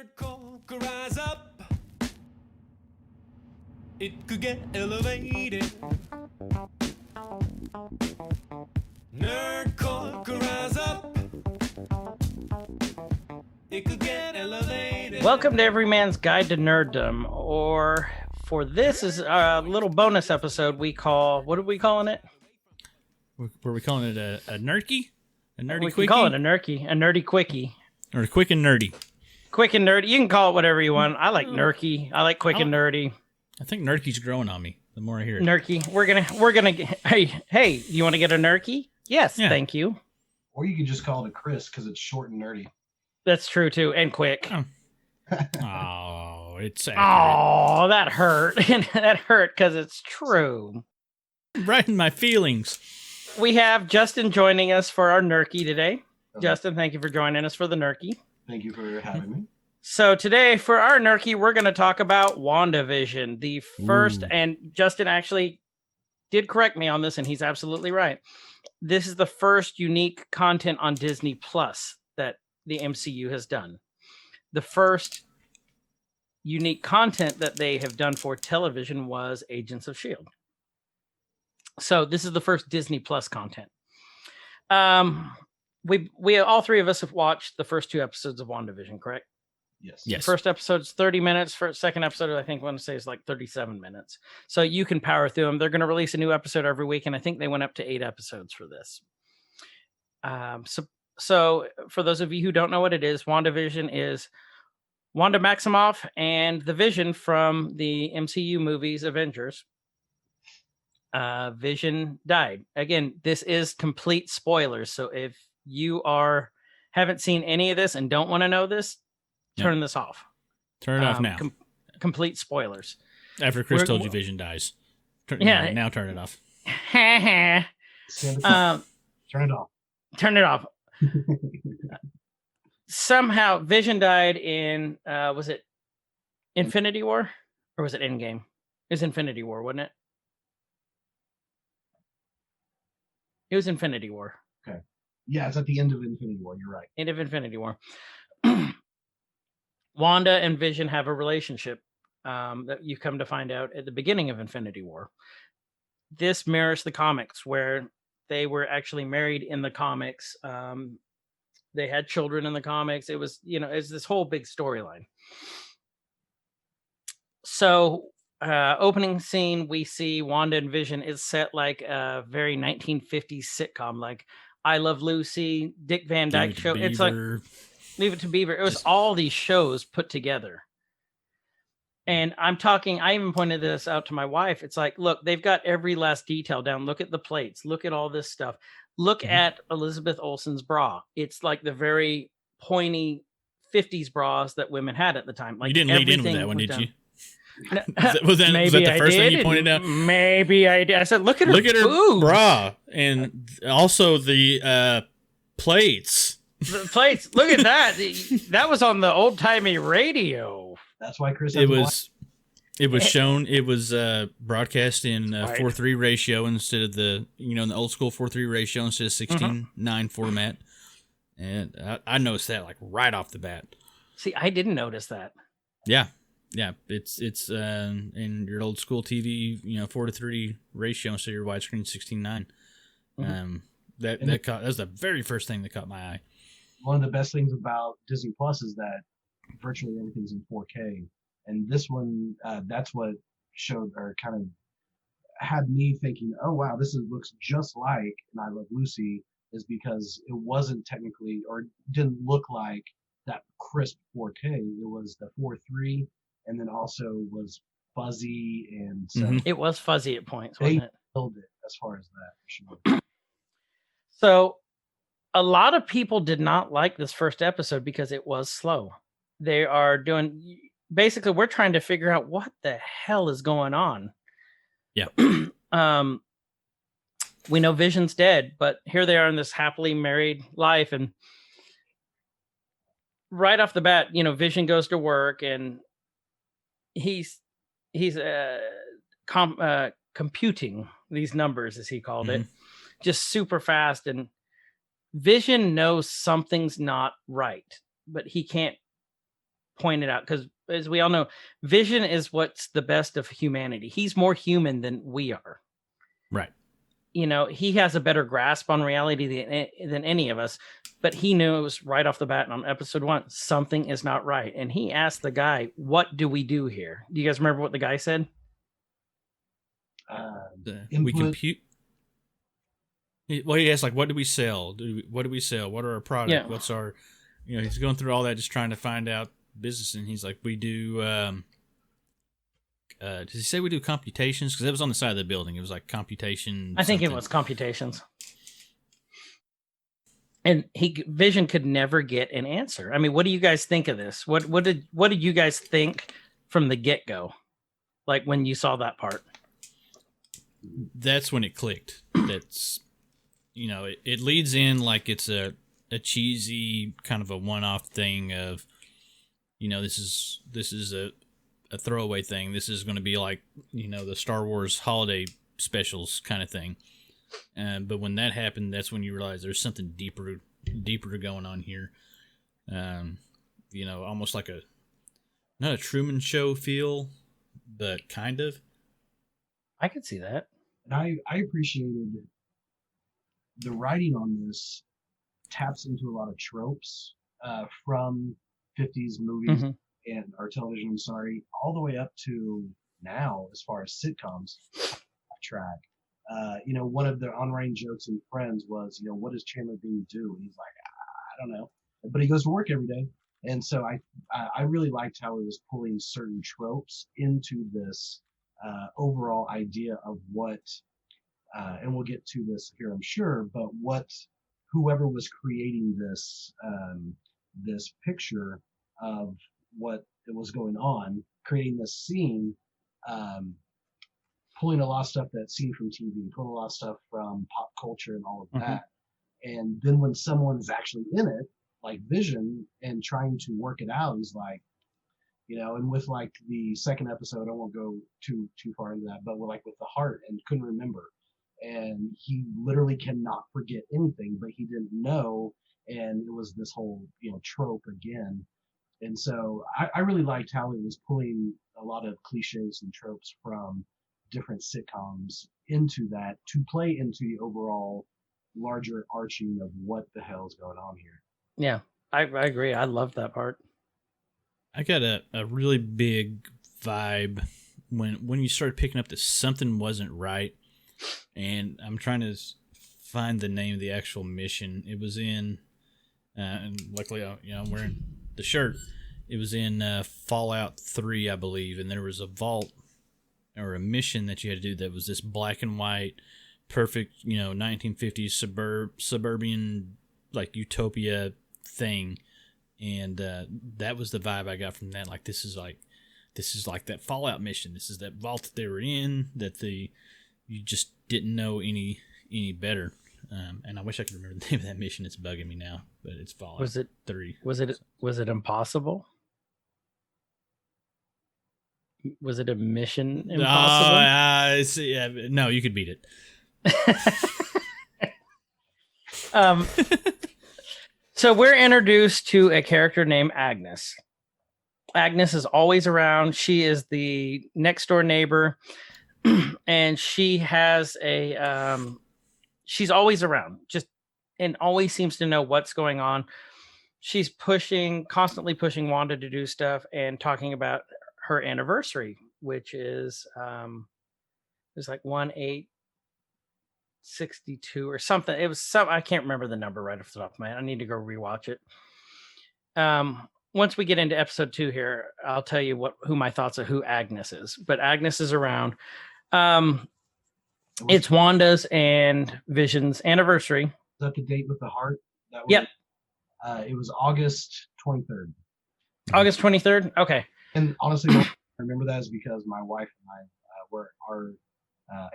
Nerd Corps could rise up. It could get elevated. Nerd Corps could rise up. It could get elevated. Welcome to Every Man's Guide to Nerdom, or for this is a little bonus episode we call, what are we calling it? Were we calling it a Nerkie? A nerdy We quickie? can call it a Nerkie, a nerdy quickie. Or quick and nerdy. Quick and nerdy. You can call it whatever you want. I like Nerkie. I like quick and nerdy. I think Nerkie's growing on me the more I hear it. Nerkie. We're gonna. Hey, you want to get a Nerkie? Yes, Yeah. thank you. Or you could just call it a Chris because it's short and nerdy. That's true too, and quick. Oh, it's accurate. Oh, that hurt. That hurt because it's true. Right in my feelings. We have Justin joining us for our Nerkie today. Justin, thank you for joining us for the Nerkie. Thank you for having me. So today for our Nerkie, we're going to talk about WandaVision, the first, and Justin actually did correct me on this, and he's absolutely right. This is the first unique content on Disney Plus that the MCU has done. The first unique content that they have done for television was Agents of S.H.I.E.L.D. So this is the first Disney Plus content. We all three of us have watched the first two episodes of WandaVision, correct? Yes. Yes. First episode's 30 minutes. For second episode, I think I want to say is like 37 minutes. So you can power through them. They're going to release a new episode every week, and I think they went up to 8 episodes for this. So for those of you who don't know what it is, WandaVision is Wanda Maximoff and the Vision from the MCU movies Avengers. Vision died. Again, this is complete spoilers. So if you haven't seen any of this and don't want to know this, turn this off. Turn it off now. Complete spoilers. After Chris told you Vision dies. Now turn it off. Turn it off. Turn it off. Somehow Vision died in, was it Infinity War? Or was it Endgame? It was Infinity War, wasn't it? It was Infinity War. Okay. Yeah, it's at the end of Infinity War. You're right. End of Infinity War. Wanda and Vision have a relationship that you come to find out at the beginning of Infinity War. This mirrors the comics where they were actually married in the comics. They had children in the comics. It was, it's this whole big storyline. So opening scene, we see Wanda and Vision is set like a very 1950s sitcom, like I Love Lucy, Dick Van Dyke Show. It's like Leave It to Beaver. It was all these shows put together. And I even pointed this out to my wife. It's like, look, they've got every last detail down. Look at the plates. Look at all this stuff. Look at Elizabeth Olsen's bra. It's like the very pointy 50s bras that women had at the time. Like, you didn't lead in with that one, did you? No, was that the first thing you pointed out? Maybe I did. I said, look at her boobs. Bra. And also the plates. The plates. Look at that. That was on the old-timey radio. That's why Chris. It was shown. It was broadcast in 4:3 ratio instead of the in the old school 4:3 ratio instead of 16:9 format. And I noticed that like right off the bat. See, I didn't notice that. Yeah, it's in your old school TV 4:3 ratio instead of your widescreen 16:9. That was the very first thing that caught my eye. One of the best things about Disney Plus is that virtually everything's in 4K, and this one, that's what showed or kind of had me thinking, oh wow, looks just like And I Love Lucy, is because it wasn't technically or didn't look like that crisp 4K. It was the 4:3, and then also was fuzzy, and so it was fuzzy at points. Wasn't it? Killed it as far as that. For sure. So a lot of people did not like this first episode because it was slow. They are doing, basically, we're trying to figure out what the hell is going on. Yeah. We know Vision's dead, but here they are in this happily married life. And right off the bat, Vision goes to work and he's computing these numbers, as he called it, just super fast. And Vision knows something's not right, but he can't pointed out, because as we all know, Vision is what's the best of humanity. He's more human than we are. Right. You know, he has a better grasp on reality than any of us, but he knows right off the bat on episode 1, something is not right. And he asked the guy, what do we do here? Do you guys remember what the guy said? We compute. Well, he asked, like, what do we sell? What do we sell? What are our products? Yeah. What's our, you know, he's going through all that, just trying to find out business. And he's like, we do, did he say we do computations? Because it was on the side of the building. It was like computation. I think it was computations. And Vision could never get an answer. I mean, what do you guys think of this? What did you guys think from the get-go? Like when you saw that part? That's when it clicked. That's, you know, it leads in like it's a cheesy kind of a one-off thing of, you know, this is a throwaway thing. This is going to be like, you know, the Star Wars holiday specials kind of thing. But when that happened, that's when you realize there's something deeper going on here. You know, almost like not a Truman Show feel, but kind of. I could see that. And I appreciated the writing on this taps into a lot of tropes from 50s movies and or television, I'm sorry, all the way up to now as far as sitcoms track. You know, one of the on-running jokes in Friends was, you know, what does Chandler Bing do? And he's like, I don't know, but he goes to work every day. And so I really liked how he was pulling certain tropes into this overall idea of what, and we'll get to this here, I'm sure, but what whoever was creating this this picture of what was going on, creating this scene, pulling a lot of stuff that's seen from TV, pulling a lot of stuff from pop culture and all of that. And then when someone's actually in it, like Vision, and trying to work it out, he's like, you know, and with like the second episode, I won't go too far into that, but with the heart and couldn't remember. And he literally cannot forget anything, but he didn't know. And it was this whole, you know, trope again. And so I really liked how it was pulling a lot of cliches and tropes from different sitcoms into that to play into the overall larger arching of what the hell is going on here. Yeah, I agree. I love that part. I got a really big vibe when you started picking up that something wasn't right. And I'm trying to find the name of the actual mission. It was in, and luckily, you know, I'm wearing the shirt. It was in Fallout 3, I believe, and there was a vault or a mission that you had to do that was this black and white, perfect, you know, 1950s suburban, like utopia thing. And that was the vibe I got from that. Like, this is like that Fallout mission. This is that vault that they were in, that you just didn't know any better. And I wish I could remember the name of that mission. It's bugging me now, but it's Fallout 3. Was it impossible? Was it a mission impossible? No, you could beat it. So we're introduced to a character named Agnes. Agnes is always around. She is the next door neighbor, and she has she's always around, and always seems to know what's going on. She's constantly pushing Wanda to do stuff and talking about her anniversary, which is it's like 1/8/62 or something. It was I can't remember the number right off the top of my head. I need to go rewatch it. Once we get into episode 2 here, I'll tell you who my thoughts of who Agnes is. But Agnes is around. It's Wanda's and Vision's anniversary. Is that the date with the heart? Yep. It was August 23rd. August 23rd? Okay. And honestly, I remember that is because my wife and I our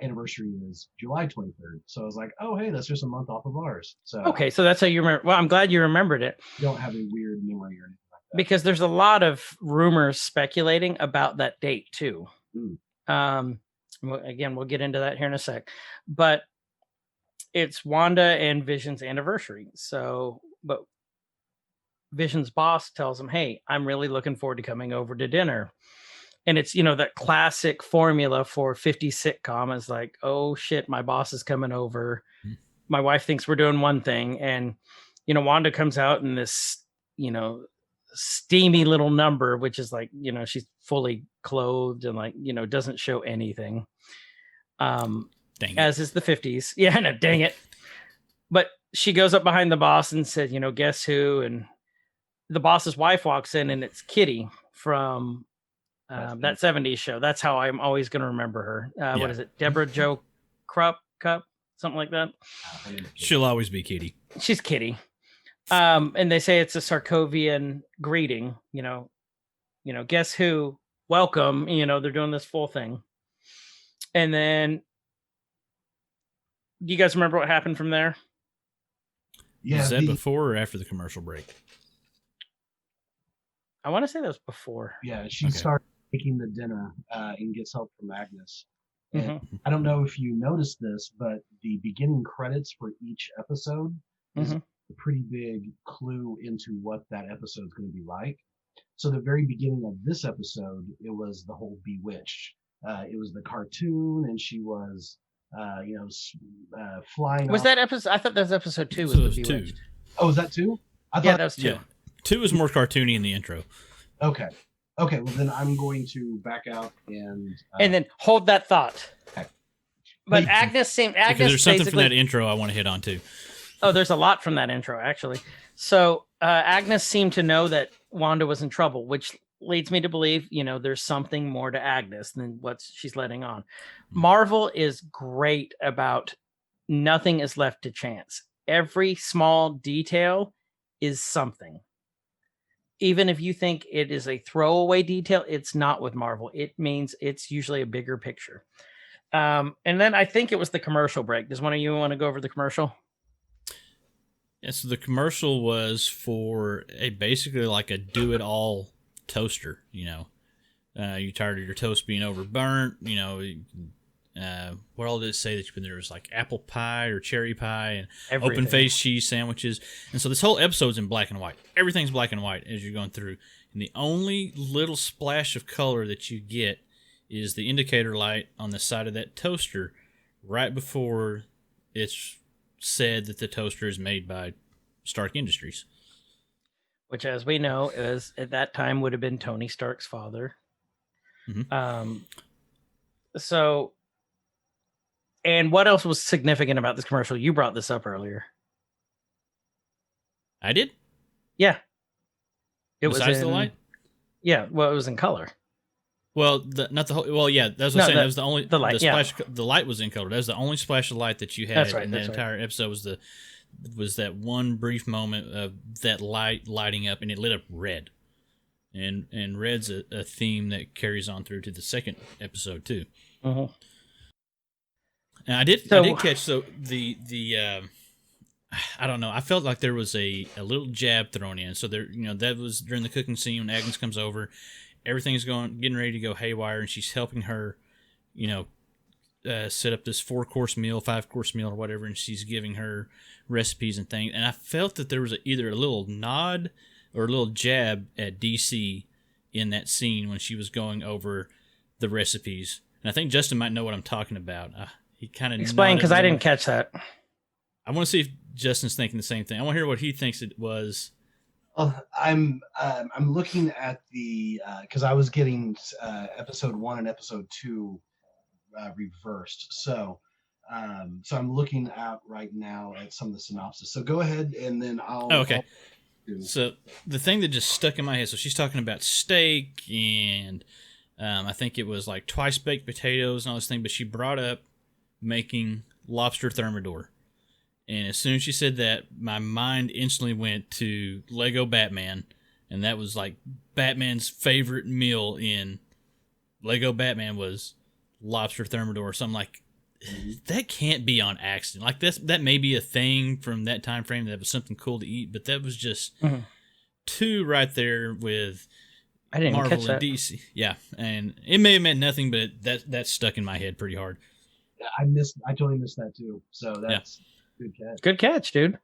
anniversary is July 23rd. So I was like, oh, hey, that's just a month off of ours. So okay, so that's how you remember. Well, I'm glad you remembered it. You don't have a weird memory or anything like that. Because there's a lot of rumors speculating about that date too. Again, we'll get into that here in a sec. But it's Wanda and Vision's anniversary. So, but Vision's boss tells him, "Hey, I'm really looking forward to coming over to dinner." And it's, that classic formula for 50s sitcom is like, "Oh shit, my boss is coming over. My wife thinks we're doing one thing." And, Wanda comes out in this, steamy little number, which is like, she's fully clothed and like, doesn't show anything. Dang it. As is the 50s. Yeah, no, dang it. But she goes up behind the boss and says, "Guess who?" And the boss's wife walks in, and it's Kitty from that 70s show. That's how I'm always going to remember her. What is it? Deborah Jo Cup, something like that. She'll always be Kitty. She's Kitty. And they say it's a Sarkovian greeting, guess who? Welcome. They're doing this full thing. And then, do you guys remember what happened from there? Yeah. Was that before or after the commercial break? I want to say that was before. Yeah, she starts making the dinner and gets help from Agnes. And I don't know if you noticed this, but the beginning credits for each episode is a pretty big clue into what that episode is going to be like. So the very beginning of this episode, it was the whole Bewitched. It was the cartoon, and she was, flying. Was that episode? I thought that was episode 2. So it was Bewitched. 2. Oh, was that 2? I thought that was 2. Yeah. 2 is more cartoony in the intro. Okay. Well, then I'm going to back out and then hold that thought. Okay. But Wait, Agnes Because there's something from that intro I want to hit on too. Oh, there's a lot from that intro, actually. So Agnes seemed to know that Wanda was in trouble, which leads me to believe, there's something more to Agnes than what she's letting on. Marvel is great about nothing is left to chance. Every small detail is something. Even if you think it is a throwaway detail, it's not with Marvel. It means it's usually a bigger picture. And then I think it was the commercial break. Does one of you want to go over the commercial? Yeah, so the commercial was for basically like a do-it-all toaster. You're tired of your toast being overburnt. What all did it say that there was like apple pie or cherry pie and open-faced cheese sandwiches. And so this whole episode's in black and white. Everything's black and white as you're going through. And the only little splash of color that you get is the indicator light on the side of that toaster right before it's said that the toaster is made by Stark Industries. Which, as we know, is at that time would have been Tony Stark's father. And what else was significant about this commercial? You brought this up earlier. I did? Yeah. Besides the light? Yeah, well, it was in color. Well, not the whole. Well, yeah, that's what I'm saying. That was the only the light. The light was in color. That was the only splash of light that you had in the entire episode. Was that one brief moment of that light lighting up, and it lit up red, and red's a theme that carries on through to the second episode too. And I did catch the I don't know. I felt like there was a little jab thrown in. So there, that was during the cooking scene when Agnes comes over. Everything's getting ready to go haywire, and she's helping her, set up this 4-course meal, 5-course meal, or whatever, and she's giving her recipes and things. And I felt that there was either a little nod or a little jab at DC in that scene when she was going over the recipes. And I think Justin might know what I'm talking about. He kind of explain, because I didn't catch that. I want to see if Justin's thinking the same thing. I want to hear what he thinks it was. I'm looking at the because I was getting episode 1 and episode 2 reversed. So I'm looking at right now at some of the synopsis. So go ahead and then I'll. Oh, okay. So the thing that just stuck in my head. So she's talking about steak and I think it was like twice baked potatoes and all this thing. But she brought up making lobster thermidor. And as soon as she said that, my mind instantly went to Lego Batman. And that was like Batman's favorite meal in Lego Batman was lobster thermidor. So I'm like, that can't be on accident. Like that may be a thing from that time frame that was something cool to eat. But that was just two right there with I didn't Marvel catch and that. DC. Yeah. And it may have meant nothing, but that stuck in my head pretty hard. I totally missed that too. So that's... Good catch. Good catch, dude.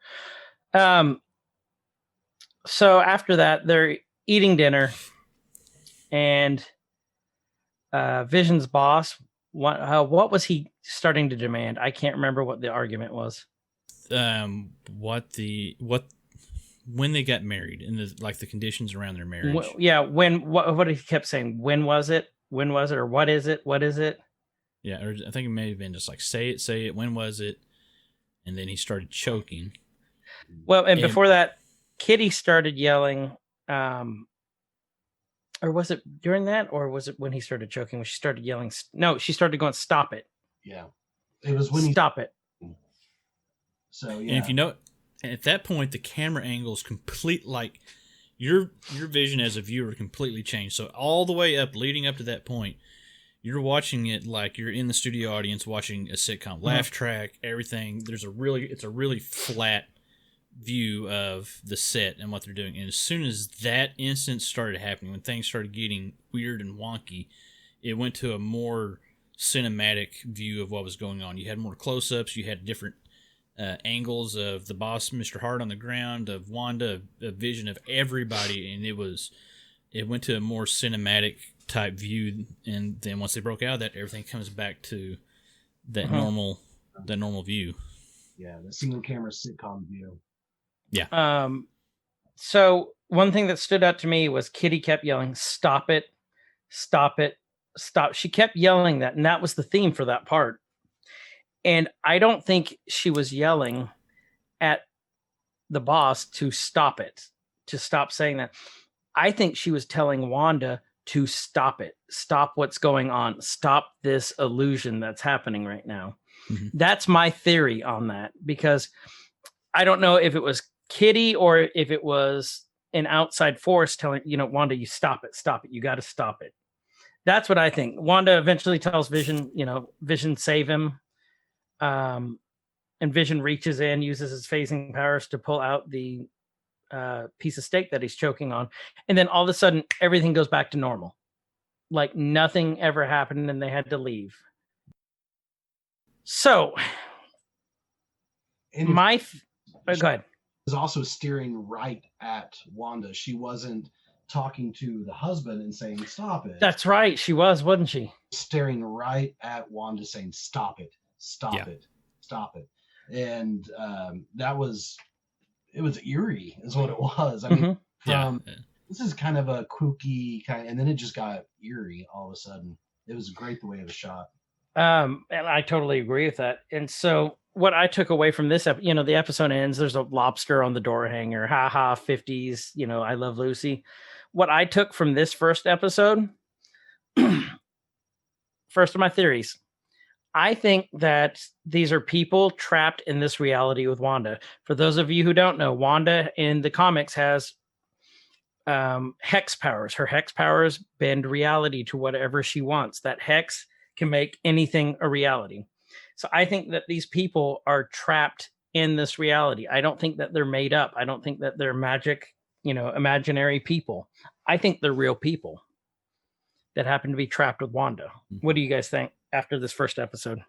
So after that, they're eating dinner, and Vision's boss, what was he starting to demand? I can't remember what the argument was. When they got married and the conditions around their marriage. What he kept saying? When was it? When was it? Or what is it? What is it? Yeah, or I think it may have been just like say it. When was it? And then he started choking. Well, and before that, Kitty started yelling. Or was it during that, or was it when he started choking? When she started yelling? No, she started going, "Stop it!" Yeah, it was when stop it. So yeah, and if you know, at that point, the camera angle is complete. Like your vision as a viewer completely changed. So all the way up, leading up to that point, you're watching it like you're in the studio audience watching a sitcom. Laugh track, everything. It's a really flat view of the set and what they're doing. And as soon as that instance started happening, when things started getting weird and wonky, it went to a more cinematic view of what was going on. You had more close-ups. You had different angles of the boss, Mr. Hart, on the ground, of Wanda, a vision of everybody, and it went to a more cinematic type view. And then once they broke out of that, everything comes back to that normal view. Yeah, the single camera sitcom view. Yeah. So one thing that stood out to me was Kitty kept yelling, "Stop it, stop it, stop." She kept yelling that, and that was the theme for that part. And I don't think she was yelling at the boss to stop it, to stop saying that. I think she was telling Wanda to stop it, stop what's going on, stop this illusion that's happening right now. Mm-hmm. That's my theory on that, because I don't know if it was Kitty or if it was an outside force telling, Wanda, you stop it, you got to stop it. That's what I think. Wanda eventually tells Vision, Vision, save him. And Vision reaches in, uses his phasing powers to pull out the piece of steak that he's choking on. And then all of a sudden, everything goes back to normal. Like nothing ever happened and they had to leave. So, go ahead. Was also staring right at Wanda. She wasn't talking to the husband and saying, "Stop it." That's right. She was, wasn't she? Staring right at Wanda saying, "Stop it, stop it, stop it." And it was eerie is what it was. I mean, this is kind of a kooky kind, and then it just got eerie all of a sudden. It was great the way it was shot. And I totally agree with that. And so what I took away from this, the episode ends, there's a lobster on the door hanger, haha, 50s, I Love Lucy. What I took from this first episode, first of my theories, I think that these are people trapped in this reality with Wanda. For those of you who don't know, Wanda in the comics has hex powers. Her hex powers bend reality to whatever she wants. That hex can make anything a reality. So I think that these people are trapped in this reality. I don't think that they're made up. I don't think that they're magic, imaginary people. I think they're real people that happen to be trapped with Wanda. What do you guys think after this first episode?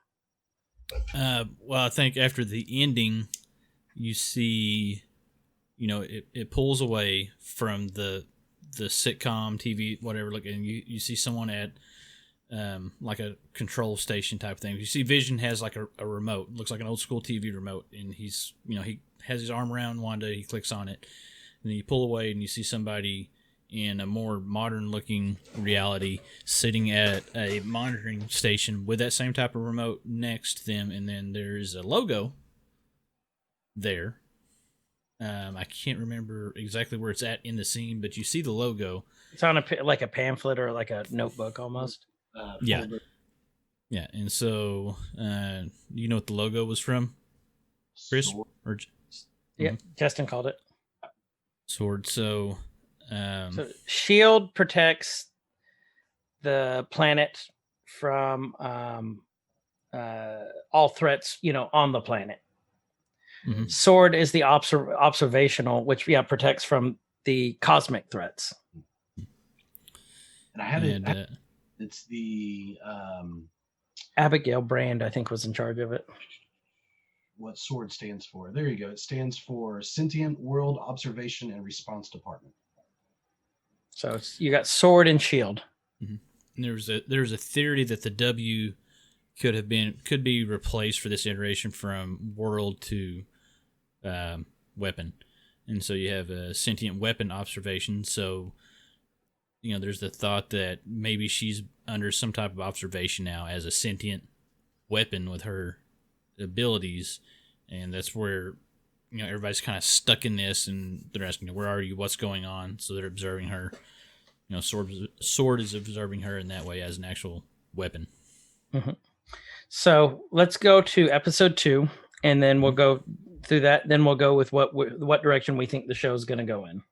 Well, I think after the ending, you see, it pulls away from the sitcom TV, whatever. And you see someone at like a control station type thing. You see Vision has like a remote, looks like an old school TV remote, and he's, he has his arm around Wanda, he clicks on it, and then you pull away and you see somebody in a more modern looking reality sitting at a monitoring station with that same type of remote next to them, and then there's a logo there. I can't remember exactly where it's at in the scene, but you see the logo. It's on like a pamphlet or like a notebook almost. Yeah. And so, you know what the logo was from, Chris? Yeah, Justin called it. Sword. So S.H.I.E.L.D. protects the planet from all threats, on the planet. Mm-hmm. Sword is the observational, which protects from the cosmic threats. And I had it's the Abigail Brand, I think, was in charge of it. what SWORD stands for. There you go. It stands for Sentient World Observation and Response Department. So you got sword and shield. Mm-hmm. There's a theory that the W could be replaced for this iteration from world to weapon, and so you have a sentient weapon observation. So there's the thought that maybe she's under some type of observation now as a sentient weapon with her abilities, and that's where everybody's kind of stuck in this, and they're asking, where are you, what's going on? So they're observing her. Sword is observing her in that way as an actual weapon. Mm-hmm. So let's go to episode 2, and then we'll go through that. Then we'll go with what direction we think the show is going to go in.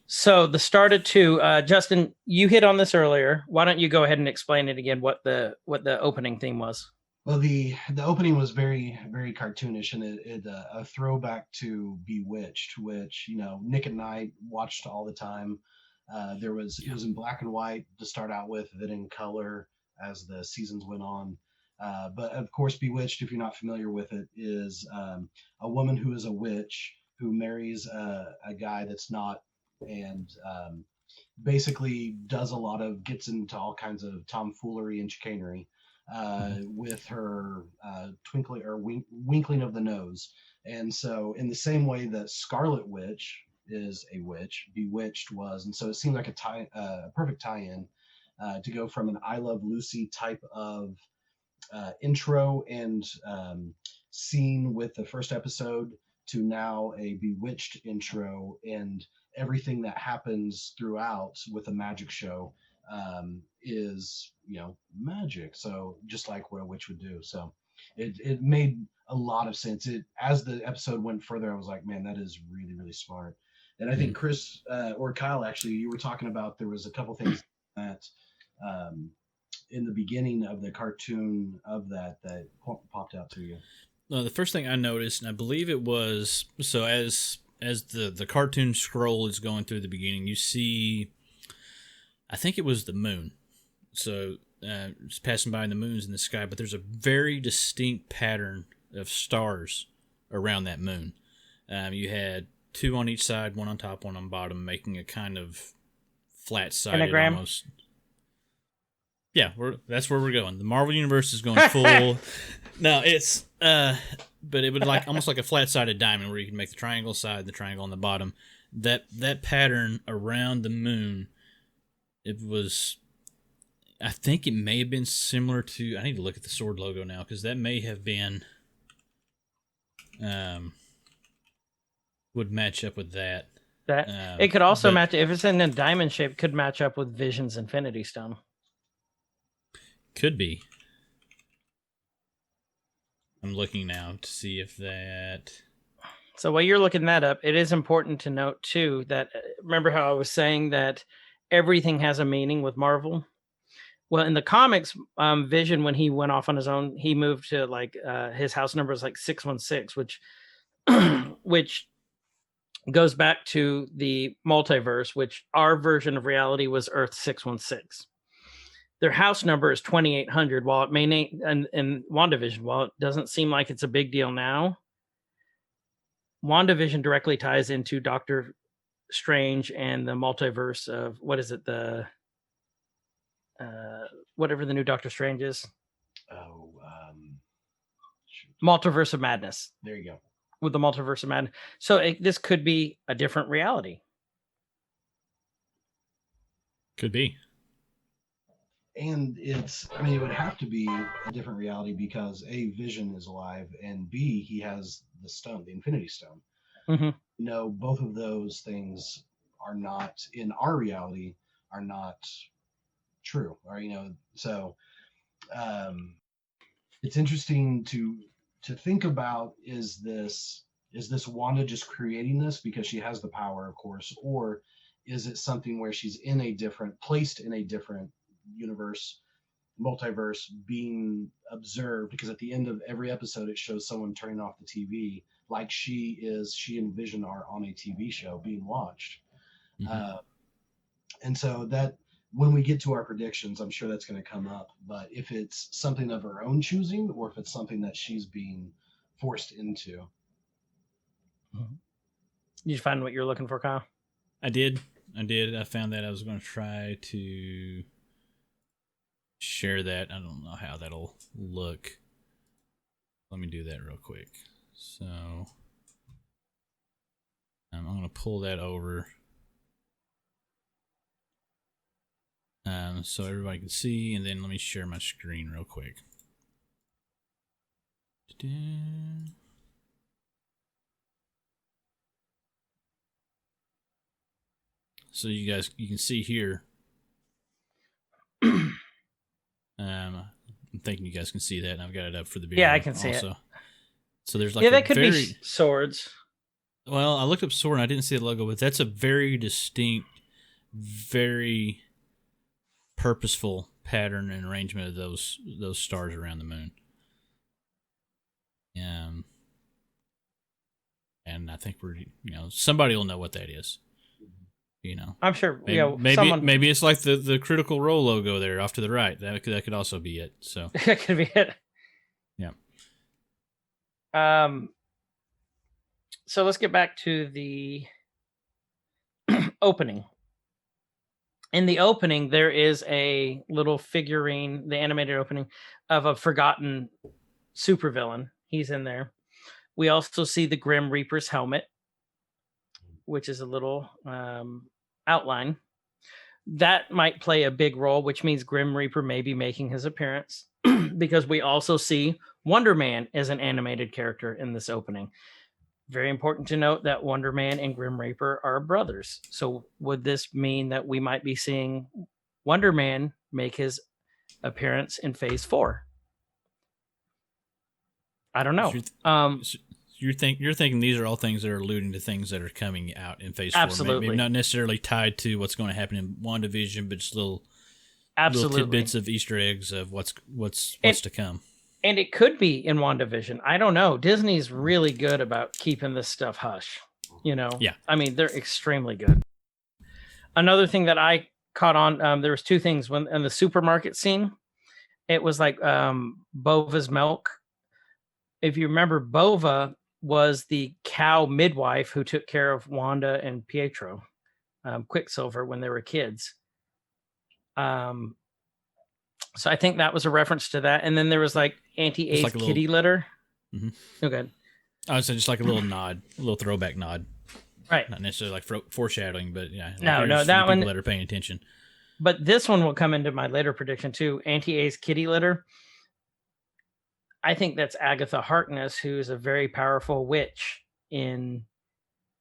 So the start of 2, Justin, you hit on this earlier. Why don't you go ahead and explain it again? What the opening theme was? Well, the opening was very, very cartoonish, and it a throwback to Bewitched, which Nick and I watched all the time. It was in black and white to start out with, then in color as the seasons went on. But of course, Bewitched, if you're not familiar with it, is a woman who is a witch who marries a guy that's not, and basically gets into all kinds of tomfoolery and chicanery with her twinkling or winkling of the nose. And so in the same way that Scarlet Witch is a witch, Bewitched was, and so it seemed like a perfect tie-in to go from an I Love Lucy type of intro and scene with the first episode to now a Bewitched intro, and everything that happens throughout with a magic show is magic. So just like what a witch would do. So it made a lot of sense. As the episode went further, I was like, man, that is really, really smart. And I think Chris or Kyle, actually, you were talking about there was a couple things that in the beginning of the cartoon of that popped out to you. The first thing I noticed, and I believe it was, so as the cartoon scroll is going through the beginning, you see, I think it was the moon. So it's passing by, and the moon's in the sky, but there's a very distinct pattern of stars around that moon. You had 2 on each side, 1 on top, 1 on bottom, making a kind of flat-sided Pentagram. Almost. Yeah, that's where we're going. The Marvel Universe is going full. No, it's but it would almost like a flat-sided diamond where you can make the triangle side, the triangle on the bottom. That pattern around the moon, it was, I think it may have been similar to, I need to look at the sword logo now, because that may have been would match up with that. It could also match, if it's in a diamond shape, could match up with Vision's Infinity Stone. Could be. I'm looking now to see if that... So while you're looking that up, it is important to note, too, that remember how I was saying that everything has a meaning with Marvel? Well, in the comics, Vision, when he went off on his own, he moved to his house number is 616, which goes back to the multiverse, which our version of reality was Earth 616. Their house number is 2800. While it may in WandaVision, while it doesn't seem like it's a big deal now, WandaVision directly ties into Doctor Strange and the multiverse of whatever the new Doctor Strange is. Multiverse of Madness. There you go. With the Multiverse of Madness. So this could be a different reality. Could be. And it would have to be a different reality because A, Vision is alive, and B, he has the stone, the Infinity Stone. Mm-hmm. Both of those things are not, in our reality, are not true. Or, so it's interesting to think about, is this Wanda just creating this because she has the power, of course, or is it something where she's placed in a different universe, multiverse, being observed? Because at the end of every episode it shows someone turning off the TV, like she and Vision are on a TV show being watched. Mm-hmm. And so that when we get to our predictions, I'm sure that's going to come up, but if it's something of her own choosing or if it's something that she's being forced into. You find what you're looking for, Kyle? I did. I found that. I was going to try to share that. I don't know how that'll look. Let me do that real quick. So I'm going to pull that over so everybody can see, and then let me share my screen real quick. So you can see here. I'm thinking you guys can see that, and I've got it up for the video. Yeah, I can see it. So there's like that could be swords. Well, I looked up sword and I didn't see the logo, but that's a very distinct, very purposeful pattern and arrangement of those stars around the moon. And I think somebody will know what that is. I'm sure. Maybe it's like the Critical Role logo there off to the right. That could also be it. So that could be it. Yeah. So let's get back to the opening. In the opening, there is a little figurine, the animated opening, of a forgotten supervillain. He's in there. We also see the Grim Reaper's helmet, which is a little outline. That might play a big role, which means Grim Reaper may be making his appearance because we also see Wonder Man as an animated character in this opening. Very important to note that Wonder Man and Grim Reaper are brothers. So would this mean that we might be seeing Wonder Man make his appearance in Phase 4? I don't know. You're thinking these are all things that are alluding to things that are coming out in Phase 4. Absolutely. Maybe not necessarily tied to what's going to happen in WandaVision, but just little tidbits of Easter eggs of what's to come. And it could be in WandaVision. I don't know. Disney's really good about keeping this stuff hush. Yeah. I mean, they're extremely good. Another thing that I caught on, there was two things. When in the supermarket scene, it was like Bova's milk. If you remember, Bova was the cow midwife who took care of Wanda and Pietro, Quicksilver, when they were kids. So I think that was a reference to that. And then there was like Auntie A's kitty litter. Mm-hmm. Okay. I would say just like a little nod, a little throwback nod. Right. Not necessarily like foreshadowing, but yeah. No, that one. People that are paying attention. But this one will come into my later prediction too. Auntie A's kitty litter. I think that's Agatha Harkness, who's a very powerful witch in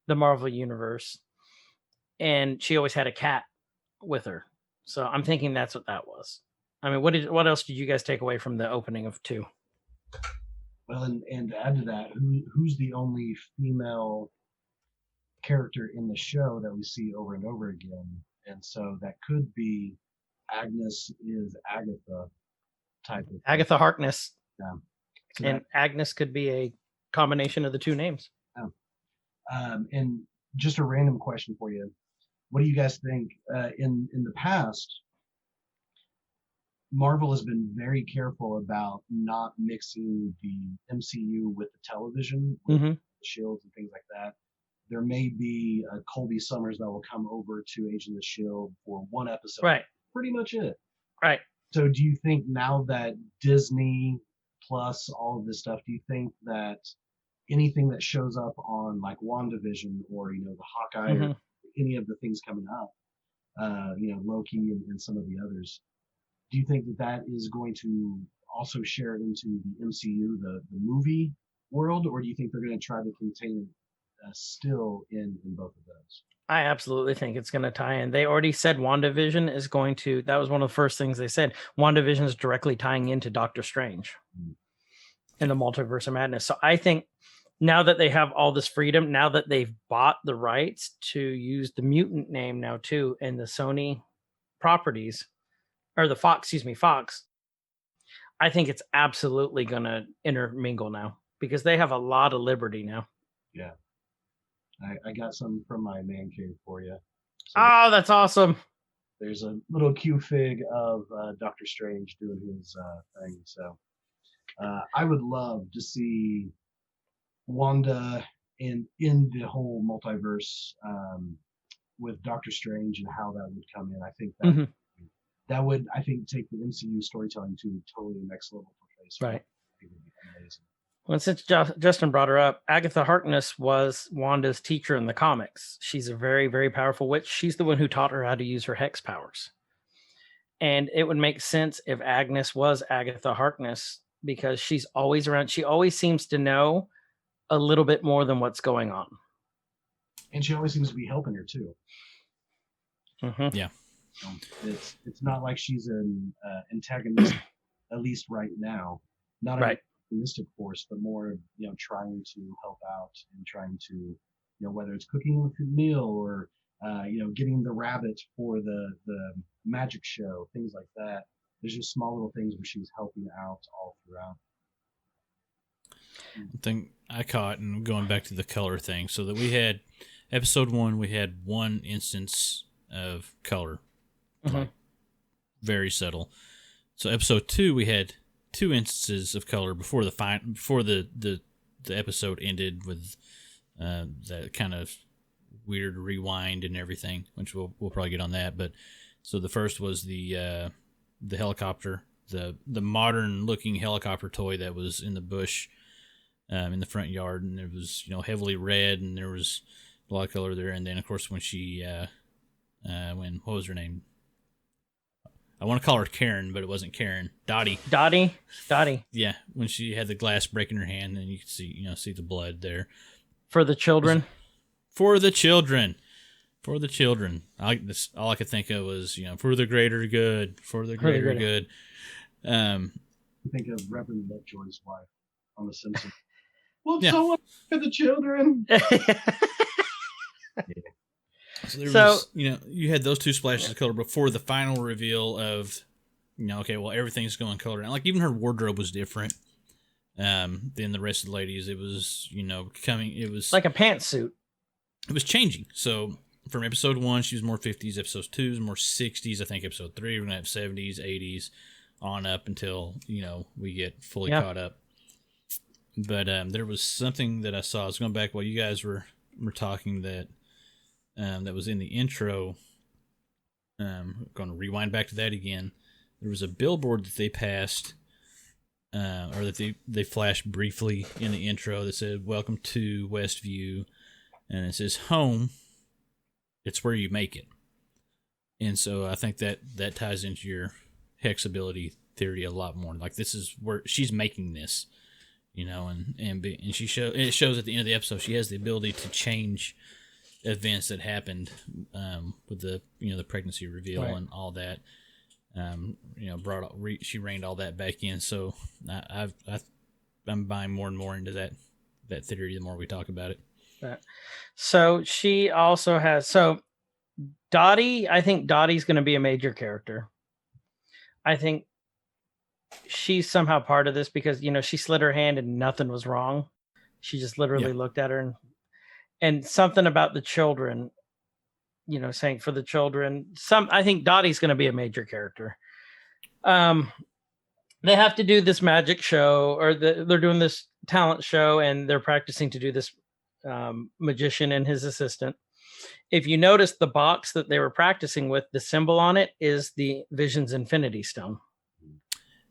the Marvel Universe. And she always had a cat with her. So I'm thinking that's what that was. I mean, what else did you guys take away from the opening of 2? Well, and to add to that, who's the only female character in the show that we see over and over again? And so that could be Agnes is Agatha type of Agatha Harkness. Yeah. So and Agnes could be a combination of the two names. Yeah. And just a random question for you. What do you guys think? In the past, Marvel has been very careful about not mixing the MCU with the television, with the Shields and things like that. There may be a Colby Summers that will come over to Agent of the Shield for one episode. Right. Pretty much it. Right. So do you think now that Disney plus all of this stuff, do you think that anything that shows up on like WandaVision or, the Hawkeye or any of the things coming up, Loki and some of the others, do you think that is going to also share into the MCU, the movie world, or do you think they're going to try to contain it still in both of those? I absolutely think it's going to tie in. They already said WandaVision is going to, that was one of the first things they said. WandaVision is directly tying into Doctor Strange in the Multiverse of Madness. So I think now that they have all this freedom, now that they've bought the rights to use the mutant name now too, and the Sony properties, or the Fox, I think it's absolutely going to intermingle now because they have a lot of liberty now. Yeah. I got some from my man cave for you. So oh, that's awesome. There's a little Q fig of Doctor Strange doing his thing. So I would love to see Wanda and in the whole multiverse with Doctor Strange and how that would come in. I think that Mhm. that would, I think, take the MCU storytelling to totally the next level for Phase 4. Right. I think it would be amazing. Well, since Justin brought her up, Agatha Harkness was Wanda's teacher in the comics. She's a very, very powerful witch. She's the one who taught her how to use her hex powers. And it would make sense if Agnes was Agatha Harkness because she's always around. She always seems to know a little bit more than what's going on. And she always seems to be helping her too. Mm-hmm. Yeah. It's not like she's an antagonist, at least right now. Not an antagonistic force, but more, trying to help out and trying to, whether it's cooking a meal or, getting the rabbit for the magic show, things like that. There's just small little things where she's helping out all throughout. The thing I caught, and going back to the color thing, so that we had episode 1, we had one instance of color, like very subtle. So episode 2, we had 2 instances of color before the episode ended with that kind of weird rewind and everything, which we'll probably get on that. But so the first was the helicopter, the modern looking helicopter toy that was in the bush in the front yard, and it was heavily red, and there was a lot of color there. And then of course when she what was her name? I want to call her Karen, but it wasn't Karen. Dottie. Yeah, when she had the glass break in her hand, and you could see the blood there. For the children. For the children. That's all I could think of was for the greater good. For the greater good. Think of Reverend Lovejoy's wife on The Simpsons. Well, so what for the children? So there was, you had those 2 splashes of color before the final reveal of, okay, well, everything's going color. And like even her wardrobe was different than the rest of the ladies. It was, it was like a pantsuit. It was changing. So from episode 1, she was more 50s. Episode 2 was more 60s. I think episode 3, we're going to have 70s, 80s on up until, we get fully caught up. But there was something that I saw. I was going back while you guys were talking that was in the intro. I'm going to rewind back to that again. There was a billboard that they passed, or that they flashed briefly in the intro that said, "Welcome to Westview," and it says, "Home. It's where you make it." And so I think that ties into your hex ability theory a lot more. Like this is where she's making this, and it shows at the end of the episode she has the ability to change events that happened with the the pregnancy reveal and all that. She reined all that back in. So I'm buying more and more into that theory the more we talk about it. Right. So she also has Dottie. I think Dottie's going to be a major character. I think she's somehow part of this because she slid her hand and nothing was wrong. She just literally looked at her and something about the children, saying for the children. I think Dottie's going to be a major character. They have to do this magic show, or they're doing this talent show, and they're practicing to do this magician and his assistant. If you notice the box that they were practicing with, the symbol on it is the Vision's Infinity Stone.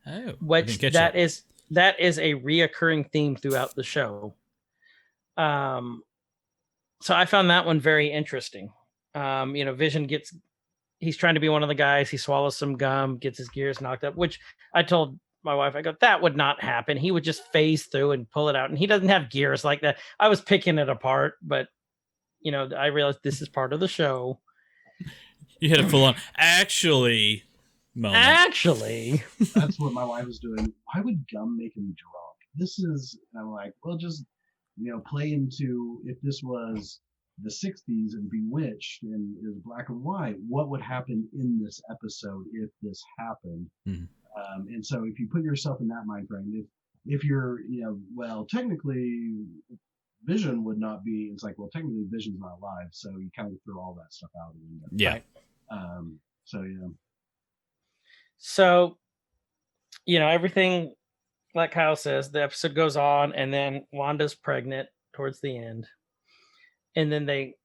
Oh, which that is a reoccurring theme throughout the show. So I found that one very interesting. Vision he's trying to be one of the guys. He swallows some gum, gets his gears knocked up, which I told my wife, I go, that would not happen. He would just phase through and pull it out. And he doesn't have gears like that. I was picking it apart, but I realized this is part of the show. You had a full on actually moment. Actually. That's what my wife was doing. Why would gum make him drunk? And I'm like, well, just play into if this was the 60s and Bewitched and it was black and white, what would happen in this episode if this happened? And so if you put yourself in that mind frame, if you're technically Vision would not be, it's like, well, technically Vision's not alive, so you kind of throw all that stuff out. Right? So everything, like Kyle says, the episode goes on, and then Wanda's pregnant, towards the end, and then they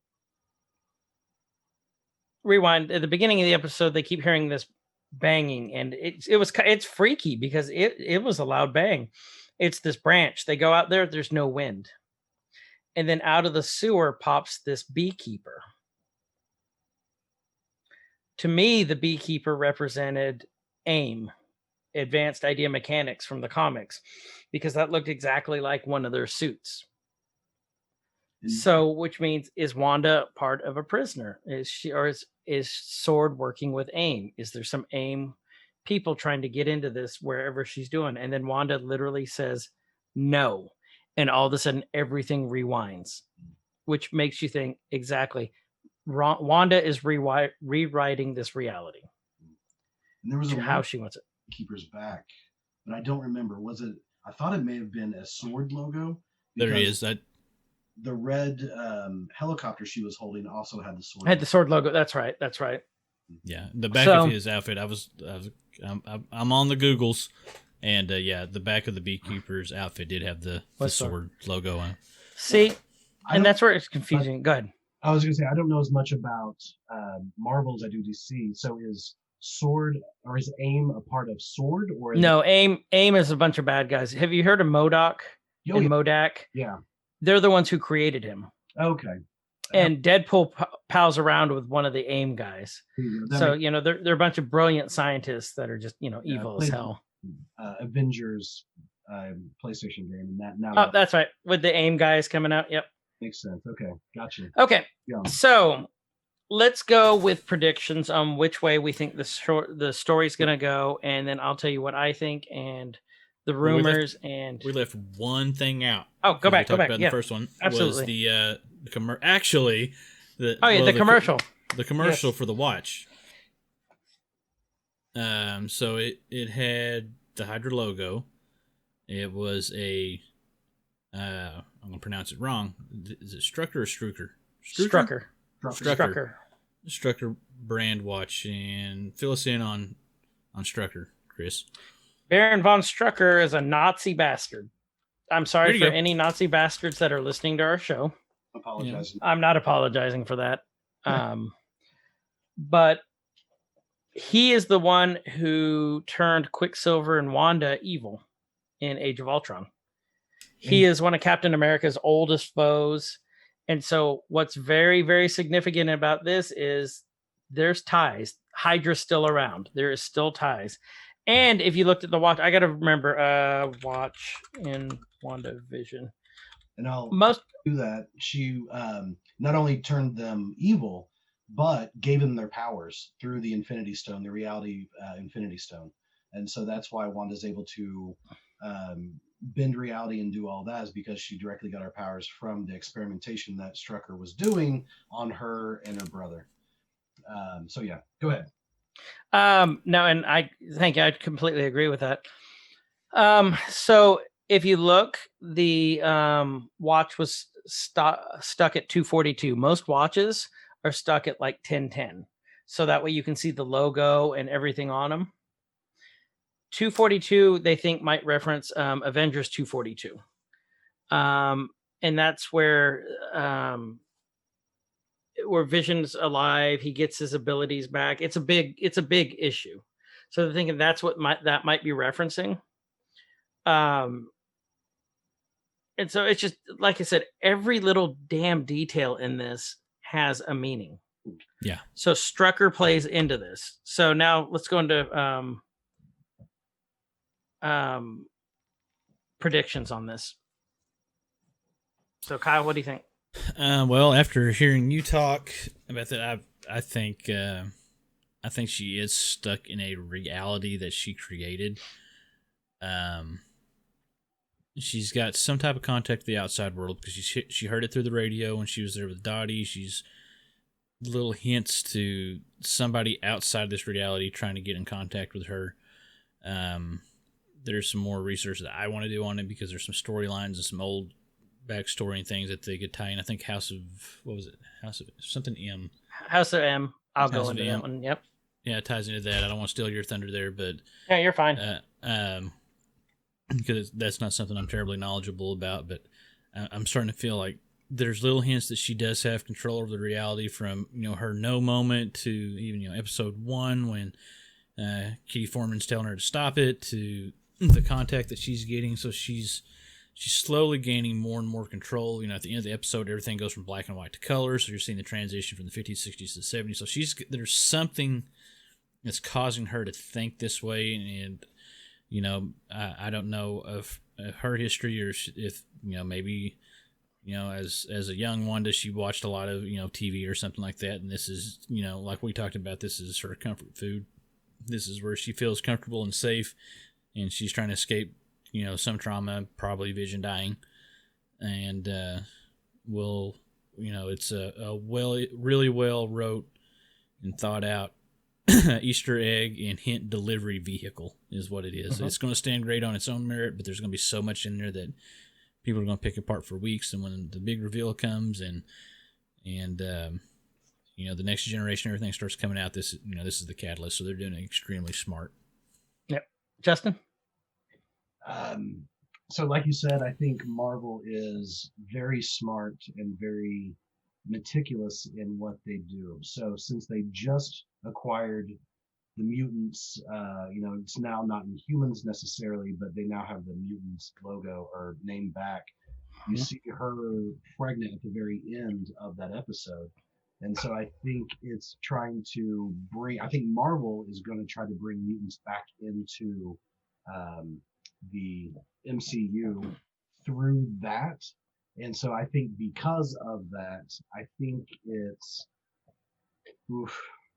rewind at the beginning of the episode. They keep hearing this banging, and it's freaky because it was a loud bang. It's this branch. They go out there. There's no wind, and then out of the sewer pops this beekeeper. To me, the beekeeper represented AIM, Advanced Idea Mechanics from the comics, because that looked exactly like one of their suits. So, which means, is Wanda part of a prisoner? Is she, or is Sword working with AIM? Is there some AIM people trying to get into this wherever she's doing? And then Wanda literally says no, and all of a sudden everything rewinds, which makes you think exactly. Wanda is rewriting this reality. And there was to how she wants it. Keeper's back, but I don't remember. Was it? I thought it may have been a Sword logo. There it is. The red helicopter she was holding also had the sword. Had the Sword logo. That's right. That's right. Yeah, the back of his outfit. I'm on the Googles, and the back of the beekeeper's outfit did have the sword logo on. See, and that's where it's confusing. Go ahead. I was going to say I don't know as much about Marvel as I do DC. So is Sword or is AIM a part of Sword or no? AIM is a bunch of bad guys. Have you heard of MODOK and MODAK? Yeah. They're the ones who created him. Okay. And Deadpool pals around with one of the AIM guys. So, they're a bunch of brilliant scientists that are just, evil as hell. Avengers PlayStation game. And that now. Oh, that's right. With the AIM guys coming out. Yep. Makes sense. Okay. Gotcha. Okay. Yeah. So let's go with predictions on which way we think the story's going to go. And then I'll tell you what I think and the rumors. We left one thing out. Oh, go back. About Yeah, the first one absolutely. Was the commercial. The commercial for the watch. So it had the Hydra logo. It was a I'm gonna pronounce it wrong. Is it Strucker or Strucker? Strucker brand watch, and fill us in on Strucker, Chris. Baron von Strucker is a Nazi bastard. I'm sorry for any Nazi bastards that are listening to our show. Apologize. I'm not apologizing for that. But he is the one who turned Quicksilver and Wanda evil in Age of Ultron. He is one of Captain America's oldest foes. And so what's very, very significant about this is there's ties. Hydra's still around. There is still ties. And if you looked at the watch, I got to remember watch in WandaVision. And I'll do that. She not only turned them evil, but gave them their powers through the Infinity Stone, the reality Infinity Stone. And so that's why Wanda's able to bend reality and do all that, is because she directly got her powers from the experimentation that Strucker was doing on her and her brother. So yeah, go ahead. No, and I think I completely agree with that. So if you look, the watch was stuck at 242. Most watches are stuck at like 1010. So that way you can see the logo and everything on them. 242, they think might reference Avengers 242. And that's where Vision's alive. He gets his abilities back. It's a big issue. So they're thinking that's what that might be referencing. And so it's just, like I said, every little damn detail in this has a meaning. Yeah. So Strucker plays into this. So now let's go into predictions on this. So Kyle, what do you think? Well, after hearing you talk about that, I think she is stuck in a reality that she created. She's got some type of contact with the outside world because she heard it through the radio when she was there with Dottie. She's little hints to somebody outside this reality trying to get in contact with her. There's some more research that I want to do on it because there's some storylines and some old backstory and things that they could tie in. I think House of something M. House of M. I'll go into that one. Yep. Yeah, it ties into that. I don't want to steal your thunder there, but yeah, you're fine. Because that's not something I'm terribly knowledgeable about. But I'm starting to feel like there's little hints that she does have control over the reality, from her no moment to even episode 1 when Kitty Foreman's telling her to stop it, to the contact that she's getting. So she's slowly gaining more and more control. At the end of the episode, everything goes from black and white to color, so you're seeing the transition from the 50s, 60s to the 70s. So there's something that's causing her to think this way, and I don't know of her history, or if maybe as a young Wanda, she watched a lot of TV or something like that, and this is like we talked about, this is her comfort food. This is where she feels comfortable and safe, and she's trying to escape some trauma, probably Vision dying, and it's a really well wrote and thought out Easter egg and hint delivery vehicle is what it is. It's going to stand great on its own merit, but there's going to be so much in there that people are going to pick apart for weeks. And when the big reveal comes and the next generation, everything starts coming out, this is the catalyst. So they're doing it extremely smart. Yep. Justin? So like you said, I think Marvel is very smart and very meticulous in what they do. So since they just acquired the mutants, it's now not in humans necessarily, but they now have the mutants logo or name back. You see her pregnant at the very end of that episode. And so I think it's trying to I think Marvel is going to try to bring mutants back into the MCU through that. And so I think because of that, I think it's,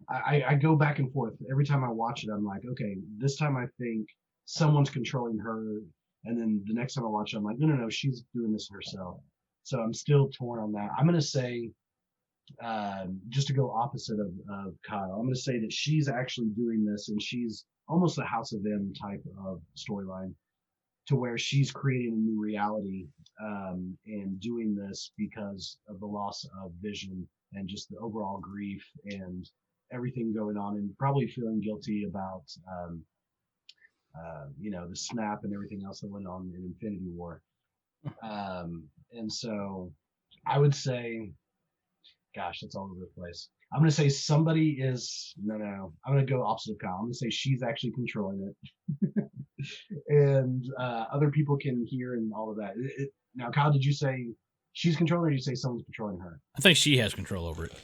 I go back and forth. Every time I watch it, I'm like, okay, this time I think someone's controlling her. And then the next time I watch it, I'm like, no, she's doing this herself. So I'm still torn on that. I'm going to say, just to go opposite of Kyle, I'm going to say that she's actually doing this, and she's almost a House of M type of storyline, to where she's creating a new reality and doing this because of the loss of Vision and just the overall grief and everything going on, and probably feeling guilty about the snap and everything else that went on in Infinity War. And so I would say, gosh, that's all over the place. I'm going to say somebody is, no, I'm going to go opposite of Kyle. I'm going to say she's actually controlling it. And other people can hear and all of that. Now, Kyle, did you say she's controlling, or did you say someone's controlling her? I think she has control over it. The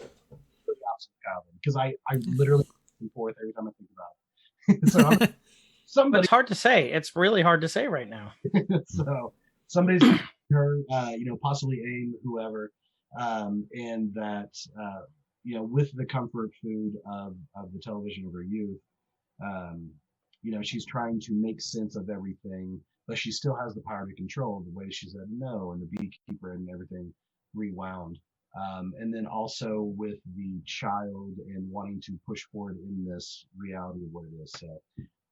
opposite of Kyle, because I literally go back and forth every time I think about it. So But it's hard to say. It's really hard to say right now. So somebody's her, possibly AIM, whoever, and that, with the comfort food of the television of her youth, she's trying to make sense of everything, but she still has the power to control the way she said no, and the beekeeper and everything rewound. And then also with the child and wanting to push forward in this reality of what it is. So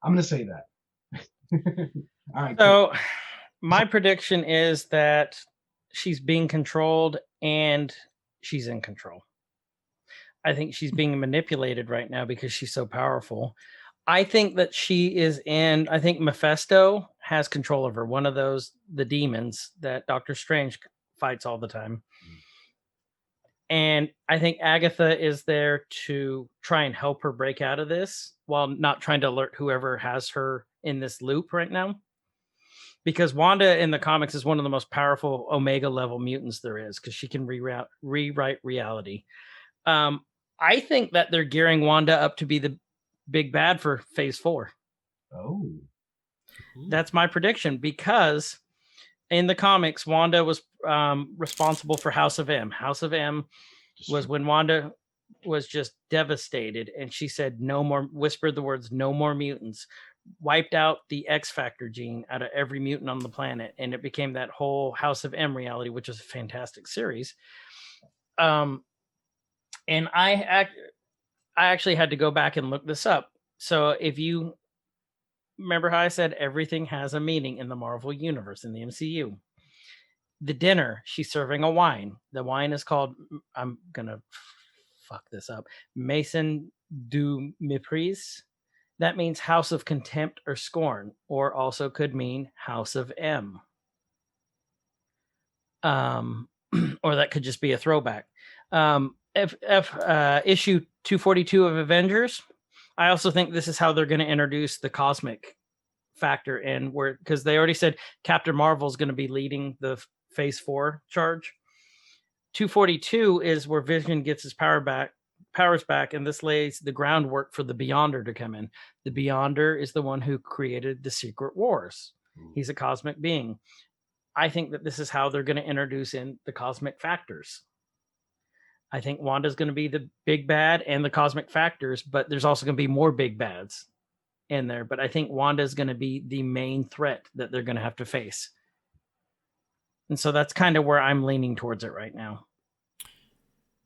I'm going to say that. All right. So my prediction is that she's being controlled and she's in control. I think she's being manipulated right now because she's so powerful. I think that I think Mephisto has control of her, one of the demons that Doctor Strange fights all the time. And I think Agatha is there to try and help her break out of this, while not trying to alert whoever has her in this loop right now. Because Wanda in the comics is one of the most powerful Omega level mutants there is, because she can rewrite reality. I think that they're gearing Wanda up to be the big bad for Phase 4. Oh. That's my prediction, because in the comics, Wanda was responsible for House of M. House of M was when Wanda was just devastated, and she said no more, whispered the words, no more mutants, wiped out the X Factor gene out of every mutant on the planet, and it became that whole House of M reality, which is a fantastic series. And I actually had to go back and look this up. So if you remember how I said everything has a meaning in the Marvel Universe, in the MCU. The dinner, she's serving a wine. The wine is called, I'm going to fuck this up, Maison du Méprise. That means house of contempt or scorn, or also could mean House of M. or that could just be a throwback. If issue 242 of Avengers, I also think this is how they're going to introduce the cosmic factor in, where because they already said Captain Marvel is going to be leading the Phase 4 charge. 242 is where Vision gets his powers back, and this lays the groundwork for the Beyonder to come in. The Beyonder is the one who created the Secret Wars. He's a cosmic being. I think that this is how they're going to introduce in the cosmic factors. I think Wanda's going to be the big bad and the cosmic factors, but there's also going to be more big bads in there. But I think Wanda's going to be the main threat that they're going to have to face. And so that's kind of where I'm leaning towards it right now.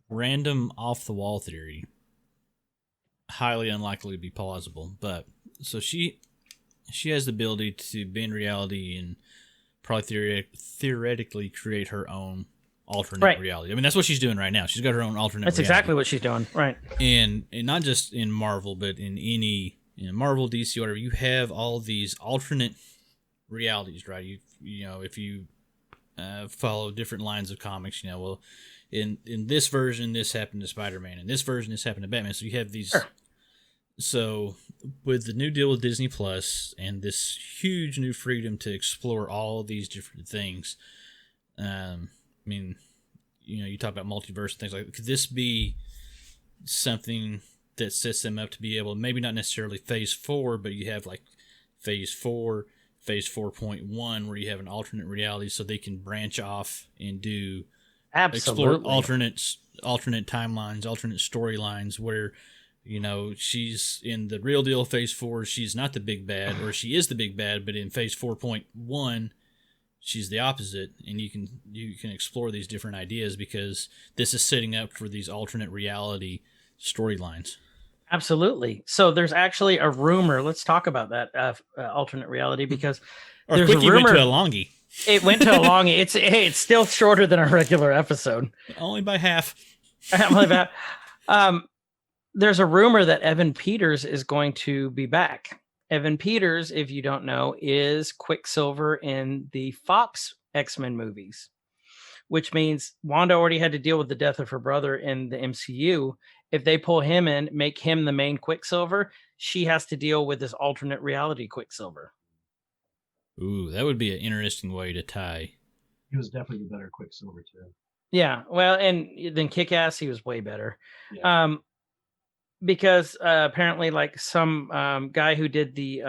Random off the wall theory. Highly unlikely to be plausible, but so she has the ability to bend reality and probably theoretically create her own alternate reality. I mean, that's what she's doing right now. She's got her own alternate That's reality. exactly what she's doing, right? And not just in Marvel, but in any Marvel, DC, whatever, you have all these alternate realities, right? You know, if you follow different lines of comics, you know, well, in this version, this happened to Spider-Man. In this version, this happened to Batman. So you have these. Sure. So with the new deal with Disney Plus and this huge new freedom to explore all these different things, I mean, you know, you talk about multiverse and things like that. Could this be something that sets them up to be able, maybe not necessarily Phase 4, but you have like Phase 4, Phase 4.1, where you have an alternate reality so they can branch off and do explore alternate timelines, alternate storylines where, you know, she's in the real deal Phase 4, she's not the big bad, or she is the big bad, but in Phase 4.1, she's the opposite, and you can explore these different ideas because this is setting up for these alternate reality storylines. Absolutely. So there's actually a rumor. Let's talk about that alternate reality because or there's Quickie a rumor. Went to a Longie. It went to a Longie. It's still shorter than a regular episode. Only by half. There's a rumor that Evan Peters is going to be back. Evan Peters, if you don't know, is Quicksilver in the Fox X-Men movies, which means Wanda already had to deal with the death of her brother in the MCU. If they pull him in, make him the main Quicksilver, she has to deal with this alternate reality Quicksilver. Ooh, that would be an interesting way to tie. He was definitely the better Quicksilver too. Yeah, well, and then Kick-Ass, he was way better. Yeah. Because apparently, like some guy who did the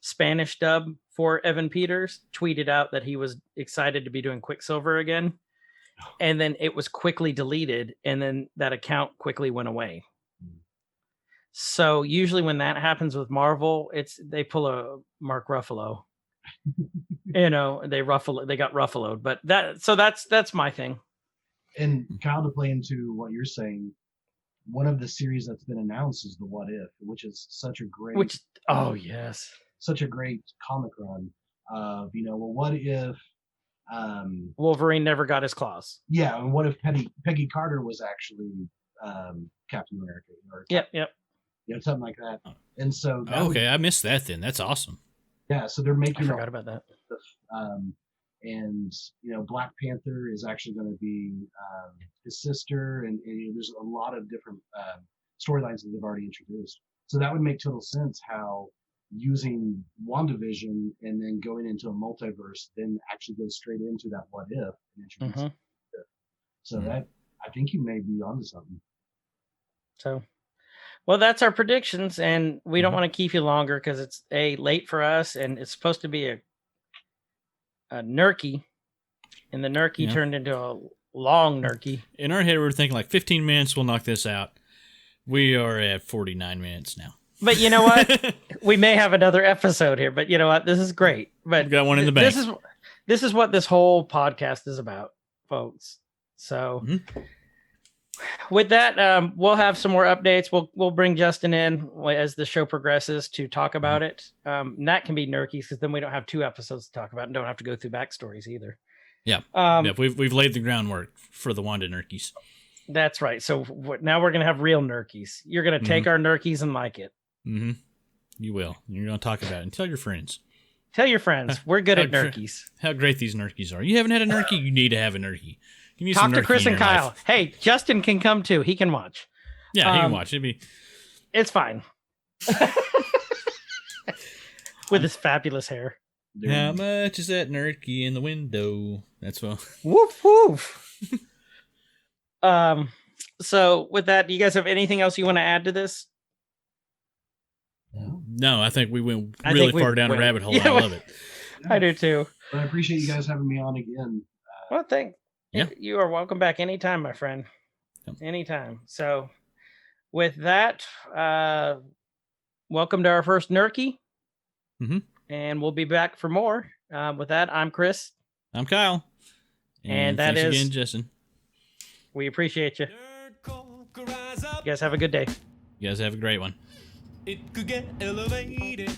Spanish dub for Evan Peters tweeted out that he was excited to be doing Quicksilver again, and then it was quickly deleted, and then that account quickly went away. So usually when that happens with Marvel, they pull a Mark Ruffalo. You know, they got Ruffaloed, but that's my thing. And Kyle, to play into what you're saying, one of the series that's been announced is the What If, which is such a great such a great comic run of, you know, well, what if Wolverine never got his claws? Yeah, and what if Peggy Carter was actually Captain America? Or Yep. You know, something like that. And so I missed that then. That's awesome. Yeah, so they're making I forgot about that. And you know, Black Panther is actually going to be his sister, and you know, there's a lot of different storylines that they've already introduced. So that would make total sense how using WandaVision and then going into a multiverse, then actually go straight into that What If and introduce it. So that, I think you may be onto something. So, well, that's our predictions, and we don't want to keep you longer because it's late for us, and it's supposed to be a Nerkie, and the Nerkie turned into a long Nerkie. In our head, we were thinking like 15 minutes, we'll knock this out. We are at 49 minutes now. But you know what? We may have another episode here, but you know what? This is great. But we've got one in the bank. This is what this whole podcast is about, folks. So with that, we'll have some more updates. We'll bring Justin in as the show progresses to talk about it. And that can be Nerkies because then we don't have 2 episodes to talk about and don't have to go through backstories either. Yeah. We've laid the groundwork for the Wanda Nerkies. That's right. So now we're going to have real Nerkies. You're going to take our Nerkies and like it. You will. You're going to talk about it and tell your friends. Tell your friends. We're good at Nerkies. How great these Nerkies are. You haven't had a Nerkie? You need to have a Nerkie. You need Talk some to Nerkie Chris in and your Kyle. life. Hey, Justin can come too. He can watch. Yeah, he can watch. It's fine. With his fabulous hair. How much is that Nerkie in the window? That's what. Woof woof. So with that, do you guys have anything else you want to add to this? No, I think we went really far down a rabbit hole. Yeah, I love it. I do too. But I appreciate you guys having me on again. Well, you are welcome back anytime, my friend. Yep. Anytime. So with that, welcome to our first Nerkie. Mm-hmm. And we'll be back for more. With that, I'm Chris. I'm Kyle. And that thanks is again, Justin. We appreciate you. Nerd Conquer, rise up. You guys have a good day. You guys have a great one. It could get elevated.